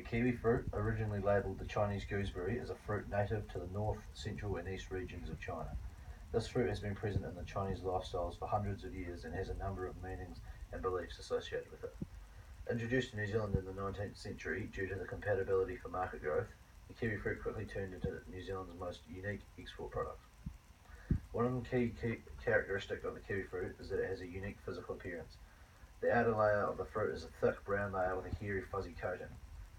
kiwi fruit, originally labelled the Chinese gooseberry, is a fruit native to the north, central and east regions of China. This fruit has been present in the Chinese lifestyles for hundreds of years and has a number of meanings and beliefs associated with it. Introduced to New Zealand in the 19th century due to the compatibility for market growth, the kiwi fruit quickly turned into New Zealand's most unique export product. One of the key characteristics of the kiwi fruit is that it has a unique physical appearance. The outer layer of the fruit is a thick brown layer with a hairy fuzzy coating.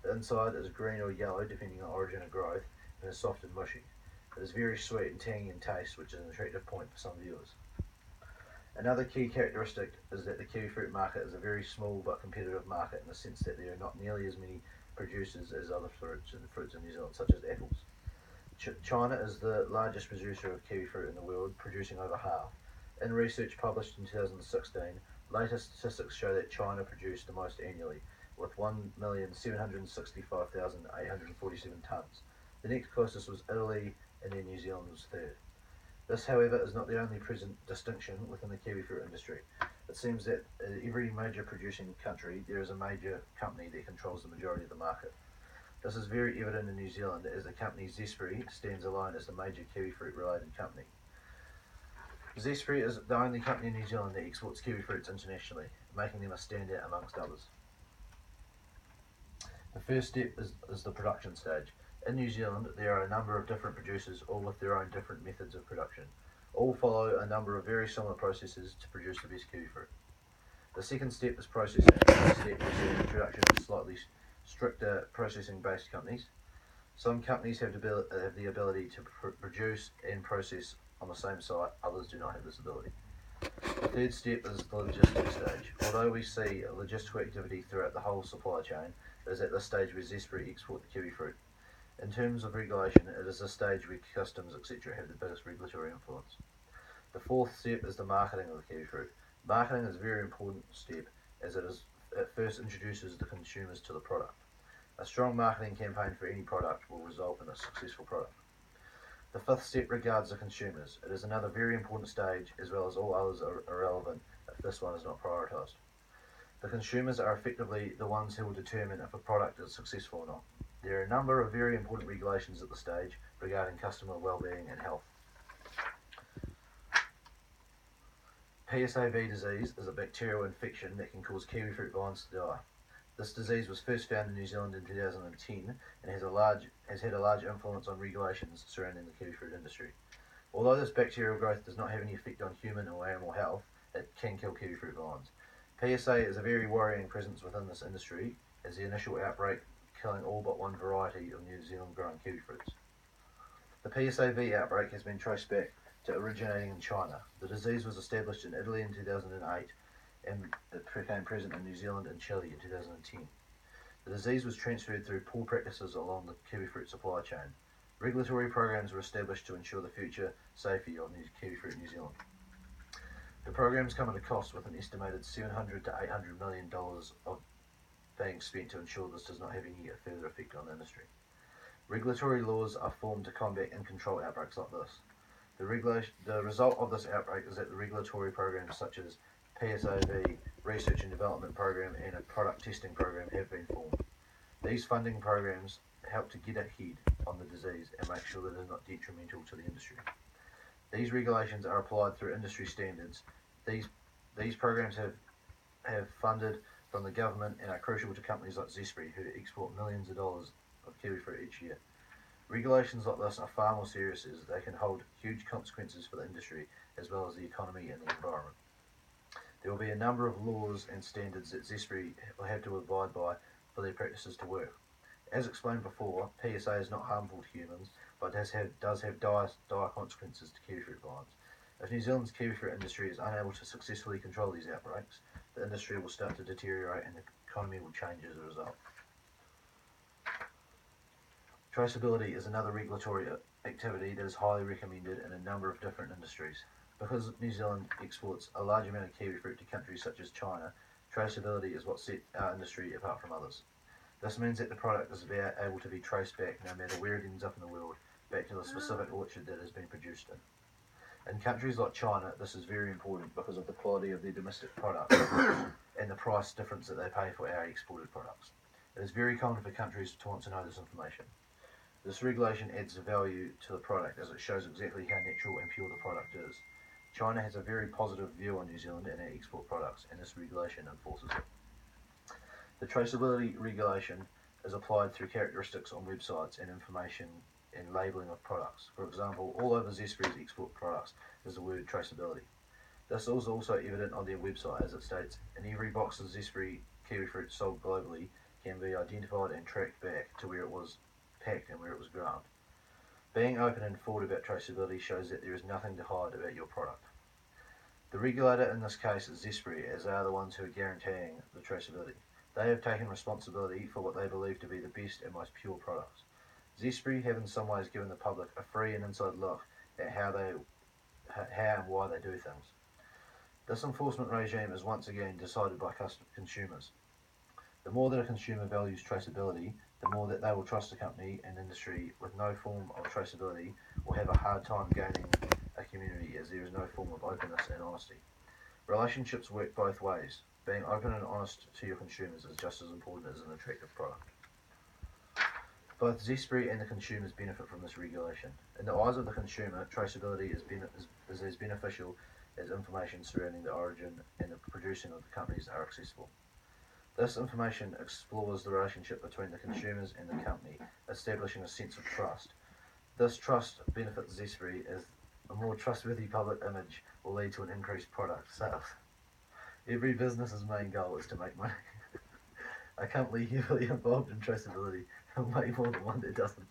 The inside is green or yellow depending on origin of growth and is soft and mushy. It is very sweet and tangy in taste, which is an attractive point for some viewers. Another key characteristic is that the kiwi fruit market is a very small but competitive market in the sense that there are not nearly as many producers as other fruits in New Zealand, such as apples. China is the largest producer of kiwi fruit in the world, producing over half. In research published in 2016, latest statistics show that China produced the most annually, with 1,765,847 tonnes. The next closest was Italy, and then New Zealand was third. This, however, is not the only present distinction within the kiwi fruit industry. It seems that in every major producing country, there is a major company that controls the majority of the market. This is very evident in New Zealand, as the company Zespri stands alone as the major kiwi fruit related company. Zespri is the only company in New Zealand that exports kiwi fruits internationally, making them a standout amongst others. The first step is the production stage. In New Zealand, there are a number of different producers, all with their own different methods of production. All follow a number of very similar processes to produce the best kiwi fruit. The second step is processing. This step is the introduction of slightly stricter processing-based companies. Some companies have the ability to produce and process on the same site, others do not have this ability. The third step is the logistics stage. Although we see logistical activity throughout the whole supply chain, it is at this stage where Zespri export the kiwi fruit. In terms of regulation, it is this stage where customs, etc. have the biggest regulatory influence. The fourth step is the marketing of the kiwi fruit. Marketing is a very important step, as it first introduces the consumers to the product. A strong marketing campaign for any product will result in a successful product. The fifth step regards the consumers. It is another very important stage, as well as all others are irrelevant if this one is not prioritised. The consumers are effectively the ones who will determine if a product is successful or not. There are a number of very important regulations at the stage regarding customer well-being and health. PSAV disease is a bacterial infection that can cause kiwi fruit vines to die. This disease was first found in New Zealand in 2010 and has had a large influence on regulations surrounding the kiwi fruit industry. Although this bacterial growth does not have any effect on human or animal health, it can kill kiwi fruit vines. PSA is a very worrying presence within this industry, as the initial outbreak killing all but one variety of New Zealand grown kiwi fruits. The PSAV outbreak has been traced back to originating in China. The disease was established in Italy in 2008 and it became present in New Zealand and Chile in 2010. The disease was transferred through poor practices along the kiwi fruit supply chain. Regulatory programs were established to ensure the future safety of kiwi fruit in New Zealand. The programs come at a cost, with an estimated $700 to $800 million of being spent to ensure this does not have any further effect on the industry. Regulatory laws are formed to combat and control outbreaks like this. The result of this outbreak is that the regulatory programs such as PSAV, Research and Development Program and a Product Testing Program have been formed. These funding programs help to get ahead on the disease and make sure that it is not detrimental to the industry. These regulations are applied through industry standards. These programs have funded from the government and are crucial to companies like Zespri, who export millions of dollars of kiwi fruit each year. Regulations like this are far more serious, as they can hold huge consequences for the industry as well as the economy and the environment. There will be a number of laws and standards that Zespri will have to abide by for their practices to work. As explained before, PSA is not harmful to humans, but does have dire consequences to kiwi fruit vines. If New Zealand's kiwi fruit industry is unable to successfully control these outbreaks, the industry will start to deteriorate and the economy will change as a result. Traceability is another regulatory activity that is highly recommended in a number of different industries. Because New Zealand exports a large amount of kiwi fruit to countries such as China, traceability is what sets our industry apart from others. This means that the product is able to be traced back, no matter where it ends up in the world, back to the specific orchard that it has been produced in. In countries like China, this is very important because of the quality of their domestic product and the price difference that they pay for our exported products. It is very common for countries to want to know this information. This regulation adds value to the product as it shows exactly how natural and pure the product is. China has a very positive view on New Zealand and our export products, and this regulation enforces it. The traceability regulation is applied through characteristics on websites and information and labelling of products. For example, all over Zespri's export products is the word traceability. This is also evident on their website as it states, in every box of Zespri kiwifruit sold globally can be identified and tracked back to where it was packed and where it was ground. Being open and forward about traceability shows that there is nothing to hide about your product. The regulator in this case is Zespri, as they are the ones who are guaranteeing the traceability. They have taken responsibility for what they believe to be the best and most pure products. Zespri have in some ways given the public a free and inside look at how and why they do things. This enforcement regime is once again decided by consumers. The more that a consumer values traceability, the more that they will trust a company and industry with no form of traceability will have a hard time gaining a community as there is no form of openness and honesty. Relationships work both ways. Being open and honest to your consumers is just as important as an attractive product. Both Zespri and the consumers benefit from this regulation. In the eyes of the consumer, traceability is as beneficial as information surrounding the origin and the producing of the companies are accessible. This information explores the relationship between the consumers and the company, establishing a sense of trust. This trust benefits Zespri as a more trustworthy public image will lead to an increased product sales. Every business's main goal is to make money. A company heavily involved in traceability will make more than one that doesn't.